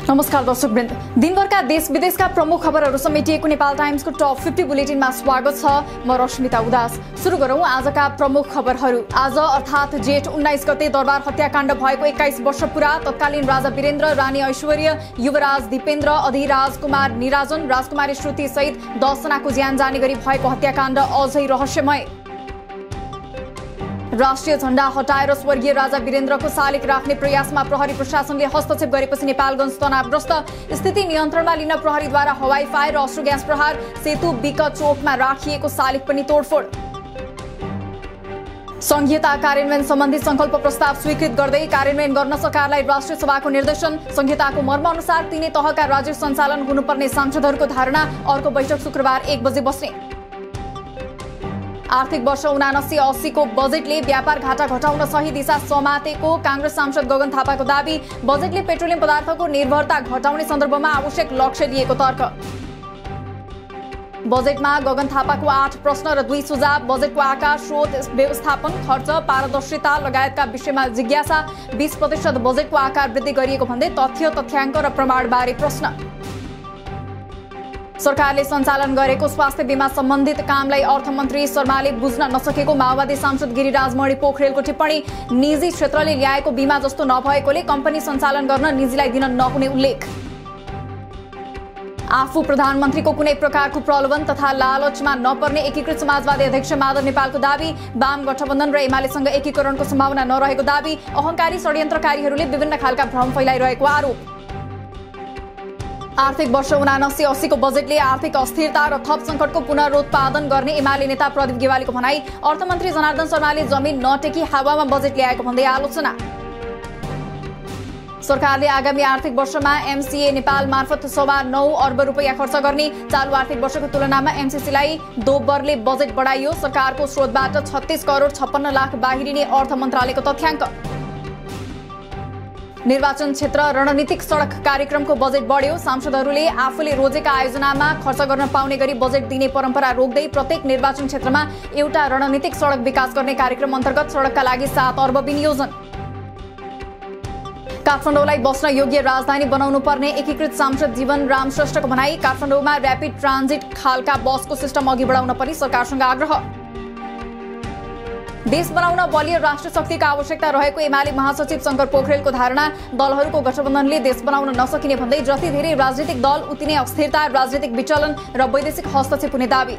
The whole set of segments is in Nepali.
नमस्कार दर्शकवृन्द, दिनभरका देश विदेशका प्रमुख खबरहरू समेटिएको नेपाल टाइम्सको टप 50 बुलेटिनमा स्वागत छ। म रश्मिता उदास। सुरु गरौँ आजका प्रमुख खबरहरू। आज अर्थात् जेठ 19 गते दरबार हत्याकाण्ड भएको 21 वर्ष पुरा। तत्कालीन राजा वीरेन्द्र, रानी ऐश्वर्य, युवराज दीपेन्द्र, अधिराज कुमार निराजन, राजकुमारी श्रुति सहित 10 जनाको ज्यान जाने गरी भएको हत्याकाण्ड अझै रहस्यमय। राष्ट्रिय झण्डा हटाएर स्वर्गीय राजा वीरेन्द्रको शालिग राख्ने प्रयासमा प्रहरी प्रशासनले हस्तक्षेप गरेपछि नेपालगञ्ज तनावग्रस्त। स्थिति नियन्त्रणमा लिन प्रहरीद्वारा हवाई फायर र अश्रु ग्यास प्रहार। सेतु बिक चोकमा राखिएको शालिग पनि तोडफोड। संघीयता कार्यान्वयन सम्बन्धी संकल्प प्रस्ताव स्वीकृत गर्दै कार्यान्वयन गर्न सरकारलाई राष्ट्रिय सभाको निर्देशन। संहिताको मर्म अनुसार तीनै तहका राज्य सञ्चालन हुनुपर्ने सांसदहरूको धारणा। अर्को बैठक शुक्रबार 1 बजे बस्ने। आर्थिक वर्ष 79-80 को बजेटले व्यापार घाटा घटाउन सही दिशा समातेको कांग्रेस सांसद गगन थापाको दाबी। बजेटले पेट्रोलियम पदार्थको निर्भरता घटाउने सन्दर्भमा आवश्यक लक्ष्य लिएको तर्क। बजेटमा गगन थापाको 8 प्रश्न र 2 सुझाव। बजेटको आकार, स्रोत व्यवस्थापन, खर्च, पारदर्शिता लगायतका विषयमा जिज्ञासा। 20% बजेटको आकार वृद्धि गरिएको भन्दै तथ्य, तथ्याङ्क र प्रमाणबारे प्रश्न। सरकारले सञ्चालन गरेको स्वास्थ्य बीमा सम्बन्धित कामलाई अर्थमन्त्री शर्माले बुझ्न नसकेको माओवादी सांसद गिरिराज मणि पोखरेलको टिप्पणी। निजी क्षेत्रले ल्याएको बीमा जस्तो नभएकोले कम्पनी सञ्चालन गर्न निजीलाई दिन नहुने उल्लेख। आफू प्रधानमन्त्रीको कुनै प्रकारको प्रलोभन तथा लालचमा नपर्ने एकीकृत समाजवादी अध्यक्ष माधव नेपालको दाबी। वाम गठबन्धन र एमालेसँग एकीकरणको सम्भावना नरहेको दाबी। अहङ्कारी षड्यन्त्रकारीहरूले विभिन्न खालका भ्रम फैलाइरहेको आरोप। आर्थिक वर्ष 79-80 को बजेटले आर्थिक अस्थिरता र थप संकटको पुनरुत्पादन गर्ने एमाले नेता प्रदीप गेवालीको भनाई। अर्थमन्त्री जनार्दन शर्माले जमिन नटेकी हावामा बजेट ल्याएको भन्दै आलोचना। सरकारले आगामी आर्थिक वर्षमा एमसीए नेपाल मार्फत 9.25 अर्ब रुपैयाँ खर्च गर्ने। चालु आर्थिक वर्षको तुलनामा एमसीसीलाई दोब्बरले बजेट बढाइयो। सरकारको स्रोतबाट 36 करोड 56 लाख बाहिरिने अर्थ मन्त्रालयको तथ्याङ्क। निर्वाचन क्षेत्र रणनीतिक सडक कार्यक्रमको बजेट बढ्यो। सांसदहरूले आफूले रोजेका आयोजनामा खर्च गर्न पाउने गरी बजेट दिने परम्परा रोक्दै प्रत्येक निर्वाचन क्षेत्रमा एउटा रणनीतिक सडक विकास गर्ने कार्यक्रम अन्तर्गत सडकका लागि 7 अर्ब विनियोजन। काठमाडौँलाई बस्न योग्य राजधानी बनाउनु पर्ने एकीकृत सांसद जीवन राम श्रेष्ठको भनाई। काठमाडौँमा र्यापिड ट्रान्जिट खालका बसको सिस्टम अघि बढाउन पनि सरकारसँग आग्रह। देश बनाउन बलियो राष्ट्रिय शक्तिको आवश्यकता रहेको एमाले महासचिव शंकर पोखरेलको धारणा। दलहरूको गठबन्धनले देश बनाउन नसकिने भन्दै जति धेरै राजनीतिक दल उति नै अस्थिरता, राजनीतिक विचलन र वैदेशिक हस्तक्षेप हुने दावी।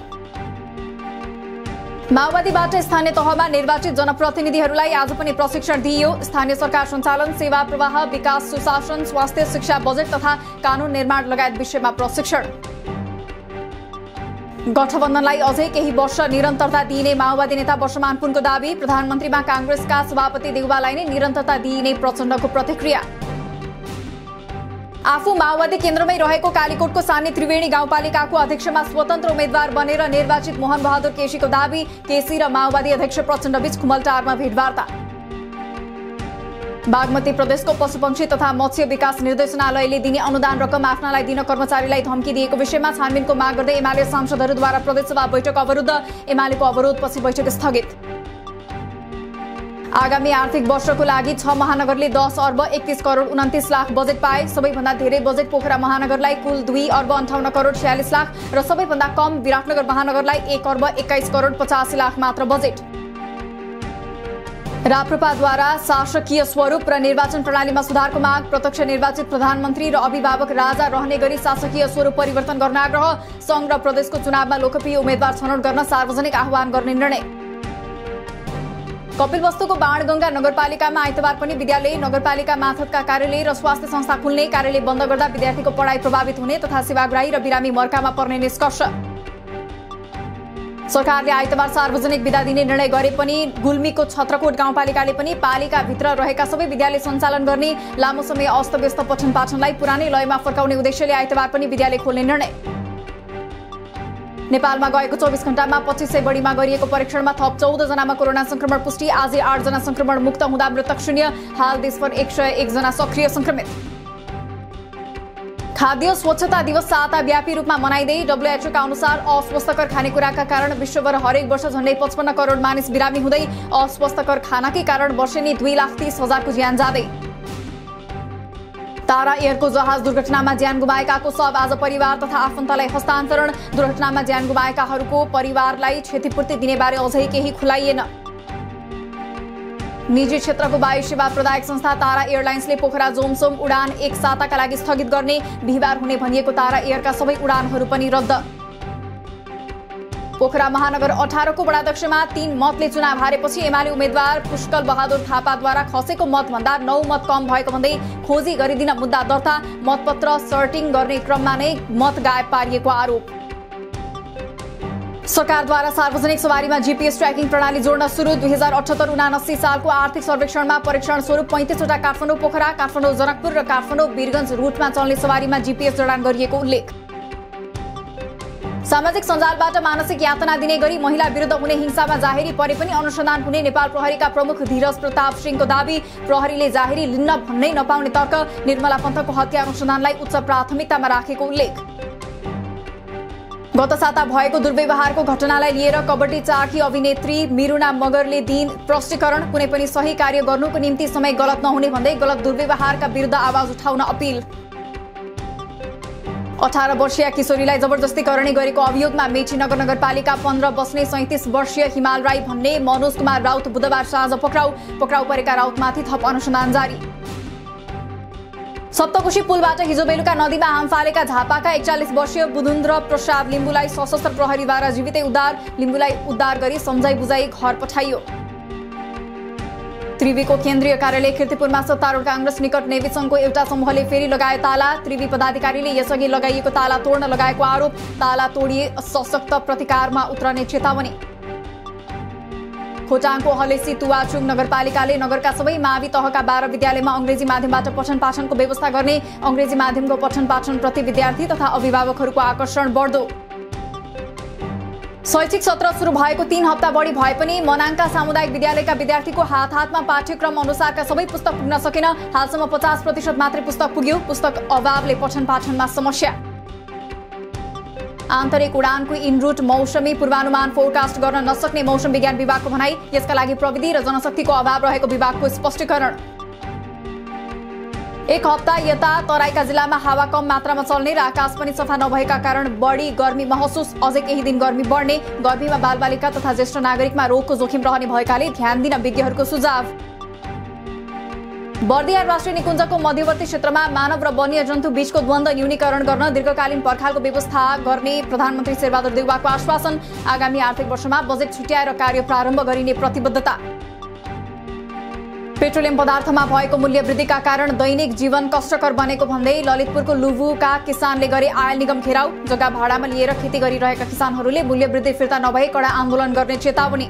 माओवादीबाट स्थानीय तहमा निर्वाचित जनप्रतिनिधिहरूलाई आज पनि प्रशिक्षण दिइयो। स्थानीय सरकार सञ्चालन, सेवा प्रवाह, विकास, सुशासन, स्वास्थ्य, शिक्षा, बजेट तथा कानून निर्माण लगायत विषयमा प्रशिक्षण। गठबन्धनलाई अझै केही वर्ष निरन्तरता दिइने माओवादी नेता वर्षमान पुनको दावी। प्रधानमन्त्रीमा कांग्रेसका सभापति देउवालाई नै निरन्तरता दिइने प्रचण्डको प्रतिक्रिया। आफू माओवादी केन्द्रमै रहेको कालीकोटको सानी त्रिवेणी गाउँपालिकाको अध्यक्षमा स्वतन्त्र उम्मेद्वार बनेर निर्वाचित मोहन बहादुर केसीको दावी। केसी र माओवादी अध्यक्ष प्रचण्डबीच खुमलटारमा भेटवार्ता। बागमती प्रदेशको पशुपक्षी तथा मत्स्य विकास निर्देशनालयले दिने अनुदान रकम आफ्नालाई दिन कर्मचारीलाई धम्की दिएको विषयमा छानबिनको माग गर्दै एमाले सांसदहरूद्वारा प्रदेशसभा बैठक अवरुद्ध। एमालेको अवरोधपछि बैठक स्थगित। आगामी आर्थिक वर्षको लागि 6 महानगरले 10 अर्ब 31 करोड 29 लाख बजेट पाए। सबैभन्दा धेरै बजेट पोखरा महानगरलाई कुल 2 अर्ब 58 करोड 46 लाख र सबैभन्दा कम विराटनगर महानगरलाई 1 अर्ब 21 करोड 85 लाख मात्र बजेट। राप्रपाद्वारा शासकीय स्वरूप र निर्वाचन प्रणालीमा सुधारको माग। प्रत्यक्ष निर्वाचित प्रधानमन्त्री र अभिभावक राजा रहने गरी शासकीय स्वरूप परिवर्तन गर्न आग्रह। संघ र प्रदेशको चुनावमा लोकप्रिय उम्मेद्वार छनौट गर्न सार्वजनिक आह्वान गर्ने निर्णय। कपिलवस्तुको बाणगंगा नगरपालिकामा आइतबार पनि विद्यालय, नगरपालिका माथतका कार्यालय र स्वास्थ्य संस्था खुल्ने। कार्यालय बन्द गर्दा विद्यार्थीको पढाइ प्रभावित हुने तथा सेवाग्राही र बिरामी मर्कामा पर्ने निष्कर्ष। सरकारले आइतबार सार्वजनिक बिदा दिने निर्णय गरे पनि गुल्मीको छत्रकोट गाउँपालिकाले पनि पालिकाभित्र रहेका सबै विद्यालय सञ्चालन गर्ने। लामो समय अस्तव्यस्त पठन पाठनलाई पुरानै लयमा फर्काउने उद्देश्यले आइतबार पनि विद्यालय खोल्ने निर्णय। नेपालमा गएको 24 घण्टामा 2500 बढीमा गरिएको परीक्षणमा थप 14 जनामा कोरोना संक्रमण पुष्टि। आज 8 जना संक्रमण मुक्त हुँदा मृतक शून्य। हाल देशभर 101 जना सक्रिय संक्रमित। खाद्य स्वच्छता दिवस साताव्यापी रूपमा मनाइँदै डब्ल्युएचओका अनुसार अस्वस्थकर खानेकुराका कारण विश्वभर हरेक वर्ष झण्डै 55 करोड मानिस बिरामी हुँदै अस्वस्थकर खानाकै कारण वर्षेनी 2,30,000 को ज्यान जाँदै। तारा एयरको जहाज दुर्घटनामा ज्यान गुमाएकाको शव आज परिवार तथा आफन्तलाई हस्तान्तरण। दुर्घटनामा ज्यान गुमाएकाहरूको परिवारलाई क्षतिपूर्ति दिने बारे अझै केही खुलाइएन। निजी क्षेत्रको वायु सेवा प्रदायक संस्था तारा एयरलाइन्सले पोखरा जोमसोम उडान एक साताका लागि स्थगित गर्ने। बिहिबार हुने भनिएको तारा एयरका सबै उडानहरू पनि रद्द। पोखरा महानगर 18 को वडाध्यक्षमा 3 मतले चुनाव हारेपछि एमाले उम्मेद्वार पुष्कल बहादुर थापाद्वारा खसेको मतभन्दा 9 मत कम भएको भन्दै खोजी गरिदिन मुद्दा दर्ता। मतपत्र सर्टिङ गर्ने क्रममा नै मत गायब पारिएको आरोप। सरकारद्वारा सार्वजनिक सवारीमा जीपीएस ट्र्याकिङ प्रणाली जोड्न सुरु। 2078-79 सालको आर्थिक सर्वेक्षणमा परीक्षण स्वरूप 35 वटा काठमाडौँ पोखरा, काठमाडौँ जनकपुर र काठमाडौँ वीरगञ्ज रूटमा चल्ने सवारीमा जीपीएस जडान गरिएको उल्लेख। सामाजिक सञ्जालबाट मानसिक यातना दिने गरी महिला विरुद्ध हुने हिंसामा जाहेरी परे पनि अनुसन्धान हुने नेपाल प्रहरीका प्रमुख धीरज प्रताप सिंहको दाबी। प्रहरीले जाहेरी लिन्न भन्नै नपाउने तर्क। निर्मला पन्तको हत्या अनुसन्धानलाई उच्च प्राथमिकतामा राखेको उल्लेख। गत साता भएको दुर्व्यवहारको घटनालाई लिएर कबड्डी चाखी अभिनेत्री मिरुना मगरले दिन प्रष्टीकरण। कुनै पनि सही कार्य गर्नुको निम्ति समय गलत नहुने भन्दै गलत दुर्व्यवहारका विरुद्ध आवाज उठाउन अपील। 18 वर्षीय किशोरीलाई जबरजस्ती करणी गरेको अभियोगमा मेची नगर नगरपालिका 15 बस्ने 37 वर्षीय हिमाल राई भन्ने मनोज कुमार राउत बुधबार साँझ पक्राउ परेका राउतमाथि थप अनुसन्धान जारी। सप्तकोशी पुलबाट हिजो बेलुका नदीमा हाम फालेका झापाका 41 वर्षीय बुधुन्द्र प्रसाद लिम्बुलाई सशस्त्र प्रहरीद्वारा जीवितै उद्धार। लिम्बुलाई उद्धार गरी सम्झाइ बुझाइ घर पठाइयो। त्रिवीको केन्द्रीय कार्यालय कीर्तिपुरमा सत्तारूढ कांग्रेस निकट नेवी संघको एउटा समूहले फेरि लगायो ताला। त्रिवी पदाधिकारीले यसअघि लगाइएको ताला तोड्न लगाएको आरोप। ताला तोडिए सशक्त प्रतिकारमा उत्रने चेतावनी। खोटाङको हलेसी तुवाचुङ नगरपालिकाले नगरका सबै मावि तहका 12 विद्यालयमा अंग्रेजी माध्यमबाट पठन पाठनको व्यवस्था गर्ने। अंग्रेजी माध्यमको पठन पाठन प्रति विद्यार्थी तथा अभिभावकहरूको आकर्षण बढ्दो। शैक्षिक सत्र सुरु भएको 3 हप्ता बढी भए पनि मनाङका सामुदायिक विद्यालयका विद्यार्थीको हातमा पाठ्यक्रम अनुसारका सबै पुस्तक पुग्न सकेन। हालसम्म 50% मात्रै पुस्तक पुग्यो। पुस्तक अभावले पठन पाठनमा समस्या। आन्तरिक उडानको इनरुट मौसमी पूर्वानुमान फोरकास्ट गर्न नसक्ने मौसम विज्ञान विभागको भनाई। यसका लागि प्रविधि र जनशक्तिको अभाव रहेको विभागको स्पष्टीकरण। एक हप्ता यता तराईका जिल्लामा हावा कम मात्रामा चल्ने र आकाश पनि सफा नभएका कारण बढी गर्मी महसुस। अझै केही दिन गर्मी बढ्ने। गर्मीमा बालबालिका तथा ज्येष्ठ नागरिकमा रोगको जोखिम रहने भएकाले ध्यान दिन विज्ञहरूको सुझाव। बर्दिया राष्ट्रिय निकुञ्जको मध्यवर्ती क्षेत्रमा मानव र वन्यजन्तु बीचको द्वन्द्व न्यूनीकरण गर्न दीर्घकालीन पर्खालको व्यवस्था गर्ने प्रधानमन्त्री शेरबहादुर देउवाको आश्वासन। आगामी आर्थिक वर्षमा बजेट छुट्याएर कार्य प्रारम्भ गरिने प्रतिबद्धता। पेट्रोलियम पदार्थमा भएको मूल्य वृद्धिका कारण दैनिक जीवन कष्टकर बनेको भन्दै ललितपुरको लुबुका किसानले गरे आयल निगम घेराउ। जग्गा भाडामा लिएर खेती गरिरहेका किसानहरूले मूल्य वृद्धि फिर्ता नभए कडा आन्दोलन गर्ने चेतावनी।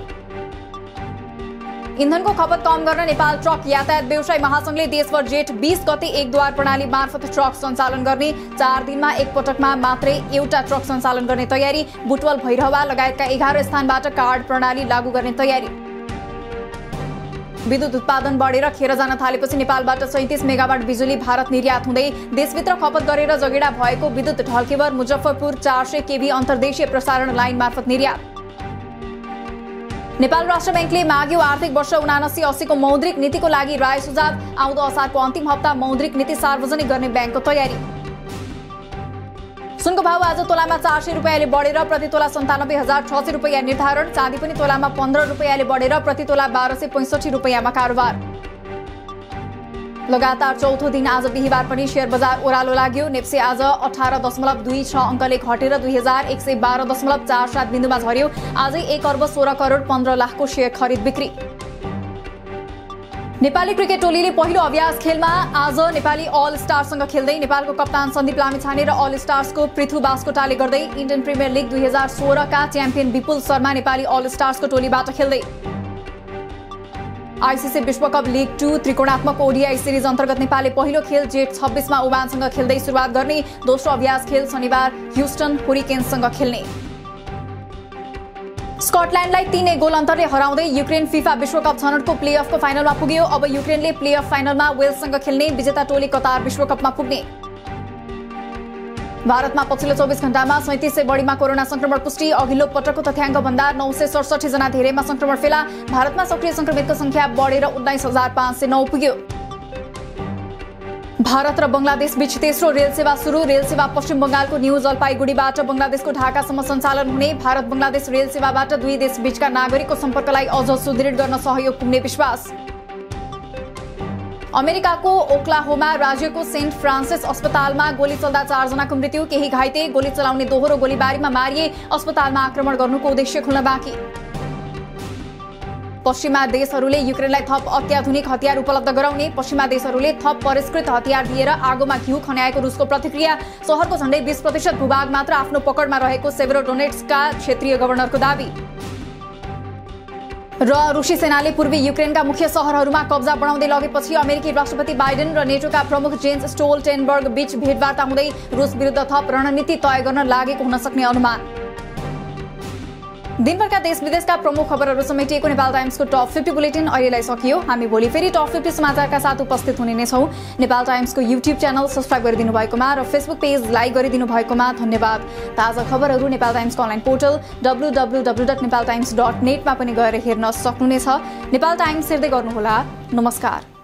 इन्धनको खपत कम गर्न नेपाल ट्रक यातायात व्यवसायी महासंघले देशभर जेठ 20 गते एक द्वार प्रणाली मार्फत ट्रक सञ्चालन गर्ने। 4 दिनमा एक पटकमा मात्रै एउटा ट्रक सञ्चालन गर्ने तयारी। बुटवल भैरहवा लगायतका 11 स्थानबाट कार्ड प्रणाली लागू गर्ने तयारी। विद्युत उत्पादन बढेर खेर जान थालेपछि नेपालबाट 37 मेगावाट बिजुली भारत निर्यात हुँदै देशभित्र खपत गरेर जगेडा भएको विद्युत ढल्केवर मुजफ्फरपुर 400 केभी अन्तर्देशीय प्रसारण लाइन मार्फत निर्यात। नेपाल राष्ट्र बैंकले माग्यो आर्थिक वर्ष 79-80 को मौद्रिक नीतिको लागि राय सुझाव। आउँदो असारको अन्तिम हप्ता मौद्रिक नीति सार्वजनिक गर्ने बैंकको तयारी। सुनको भाव आज तोलामा 400 रुपैयाँले बढेर प्रति तोला 97,600 रुपैयाँ निर्धारण। चाँदी पनि तोलामा 15 रुपैयाँले बढेर प्रति तोला 1265 रुपैयाँमा कारोबार। लगातार चौथो दिन आज बिहिबार पनि शेयर बजार ओह्रालो लाग्यो। नेप्से आज 18.26 अङ्कले घटेर 2112.47 बिन्दुमा झर्यो। आजै 1 अर्ब 16 करोड 15 लाखको शेयर खरिद बिक्री। नेपाली क्रिकेट टोलीले पहिलो अभ्यास खेलमा आज नेपाली अल स्टारसँग खेल्दै। नेपालको कप्तान सन्दीप लामिछाने र अल स्टार्सको पृथु बास्कोटाले गर्दै इन्डियन प्रिमियर लिग 2016 का च्याम्पियन विपुल शर्मा नेपाली अल स्टार्सको टोलीबाट खेल्दै। आईसीसी विश्वकप लिग 2 त्रिकोणात्मक ओडीआई सिरिज अन्तर्गत नेपालले पहिलो खेल जेठ 26 मा ओमानसँग खेल्दै सुरुवात गर्ने। दोस्रो अभ्यास खेल शनिबार ह्युस्टन हुरिकेन्ससँग खेल्ने। स्कटल्यान्डलाई 3-1 गोल अन्तरले हराउँदै युक्रेन फिफा विश्वकप छनौटको प्लेअफको फाइनलमा पुग्यो। अब युक्रेनले प्लेअफ फाइनलमा वेल्ससँग खेल्ने। विजेता टोली कतार विश्वकपमा पुग्ने। भारतमा पछिल्लो 24 घण्टामा 3700 बढीमा कोरोना संक्रमण पुष्टि। अघिल्लो पटकको तथ्याङ्क भन्दा 967 जना धेरैमा संक्रमण फेला। भारतमा सक्रिय संक्रमितको संख्या बढेर 19,509 पुग्यो। भारत र बंगलादेश बीच तेस्रो रेल सेवा सुरु। रेल सेवा पश्चिम बंगालको न्यू जलपाइगुडीबाट बंगलादेशको ढाकासम्म सञ्चालन हुने। भारत बंगलादेश रेल सेवाबाट दुई देश बीचका नागरिकको सम्पर्कलाई अझ सुदृढ गर्न सहयोग पुग्ने विश्वास। अमेरिकाको ओक्लाहोमा राज्यको सेन्ट फ्रान्सिस अस्पतालमा गोली चल्दा 4 जनाको मृत्यु, केही घाइते। गोली चलाउने दोहोरो गोलीबारीमा मारिए। अस्पतालमा आक्रमण गर्नुको उद्देश्य खुल्न बाँकी। पश्चिमा देशहरूले युक्रेनलाई थप अत्याधुनिक हतियार उपलब्ध गराउने। पश्चिमा देशहरूले थप परिष्कृत हतियार दिएर आगोमा घिउ खन्याएको रुसको प्रतिक्रिया। शहरको झण्डै 20% भूभाग मात्र आफ्नो पकडमा रहेको सेभरोडोनेट्स्कका क्षेत्रीय गभर्नरको दावी। र रुसी सेनाले पूर्वी युक्रेनका मुख्य शहरहरूमा कब्जा बढाउँदै लगेपछि अमेरिकी राष्ट्रपति बाइडेन र नेटोका प्रमुख जेन्स स्टोल्टेनबर्ग बीच भेटवार्ता हुँदै रुस विरुद्ध थप रणनीति तय गर्न लागेको हुन सक्ने अनुमान। दिनभरका देश विदेशका प्रमुख खबरहरू समेटिएको नेपाल टाइम्सको टप 50 बुलेटिन अहिलेलाई सकियो। हामी भोलि फेरि टप 50 समाचारका साथ उपस्थित हुने नै छौं। नेपाल टाइम्सको युट्युब च्यानल सब्स्क्राइब गरिदिनु भएकोमा र फेसबुक पेज लाइक गरिदिनु भएकोमा धन्यवाद। ताजा खबरहरू नेपाल टाइम्सको अनलाइन पोर्टल www.nepaltimes.net मा पनि गएर हेर्न सक्नुहुनेछ। नेपाल टाइम्स हेर्दै गर्नुहोला। नमस्कार।